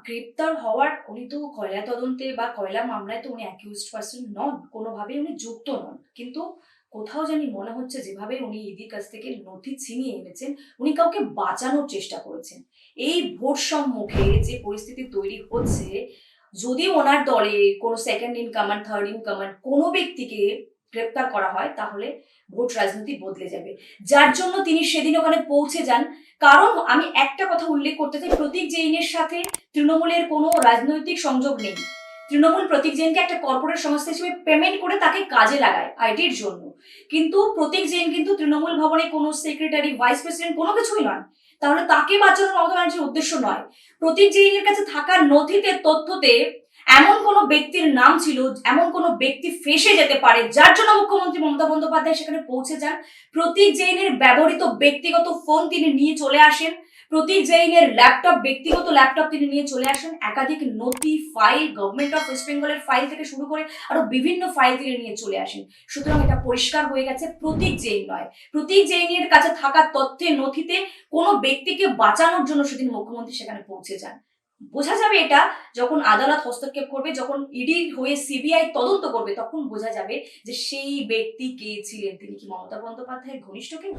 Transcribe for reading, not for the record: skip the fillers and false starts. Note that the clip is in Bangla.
গ্রেপ্তার হওয়ার উনি তো কয়লা তদন্তে বা কয়লা মামলায় তো উনি অ্যাকিউজড পারসন নন, কোনোভাবেই উনি যুক্ত নন। কিন্তু কোথাও জানি মনে হচ্ছে যেভাবে উনি ইডির কাছ থেকে নথি ছিনিয়ে এনেছেন, উনি কাউকে বাঁচানোর চেষ্টা করেছেন। এই ভোট সম্মুখে যে পরিস্থিতি তৈরি হচ্ছে, যদি ওনার দলে কোনো second in command, third in command কোনো ব্যক্তিকে গ্রেপ্তার করা হয়, তাহলে ভোট রাজনীতি বদলে যাবে। যার জন্য তিনি সেদিন ওখানে পৌঁছে যান। কারণ আমি একটা কথা উল্লেখ করতে চাই, প্রতীক জৈনের সাথে তৃণমূলের কোনো রাজনৈতিক সংযোগ নেই। তৃণমূল প্রতীক জৈনকে একটা কর্পোরেট সংস্থা হিসেবে পেমেন্ট করে তাকে কাজে লাগায় আইটির জন্য। কিন্তু প্রতীক জৈন কিন্তু তৃণমূল ভবনে কোনো সেক্রেটারি, ভাইস প্রেসিডেন্ট কোনো কিছুই নয়। তাহলে তাকে বাঁচানো মমতা ব্যানার্জির উদ্দেশ্য নয়। প্রতীক জৈনের কাছে থাকা নথিতে, তথ্যতে এমন কোনো ব্যক্তির নাম ছিল, এমন কোনো ব্যক্তি ফেঁসে যেতে পারে, যার জন্য মুখ্যমন্ত্রী মমতা বন্দ্যোপাধ্যায় সেখানে পৌঁছে যান। প্রতীক জৈনের ব্যবহৃত ব্যক্তিগত ফোন তিনি নিয়ে চলে আসেন। প্রতীক জৈনের ল্যাপটপ, ব্যক্তিগত ল্যাপটপ তিনি নিয়ে চলে আসেন। একাধিক নথি, ফাইল, গভর্নমেন্ট অফ ওয়েস্ট বেঙ্গলের ফাইল থেকে শুরু করে আরো বিভিন্ন ফাইল তিনি নিয়ে চলে আসেন। সুতরাং এটা পরিষ্কার হয়ে গেছে, প্রতীক জৈন নয়। প্রতীক জৈনের কাছে থাকা তথ্যে, নথিতে কোনো ব্যক্তিকে বাঁচানোর জন্য সেদিন মুখ্যমন্ত্রী সেখানে পৌঁছে যান। বোঝা যাবে এটা যখন আদালত হস্তক্ষেপ করবে, যখন ইডি হয়ে সিবিআই তদন্ত করবে, তখন বোঝা যাবে যে সেই ব্যক্তি কে ছিলেন। তিনি কি মমতা বন্দ্যোপাধ্যায়ের ঘনিষ্ঠ কেউ?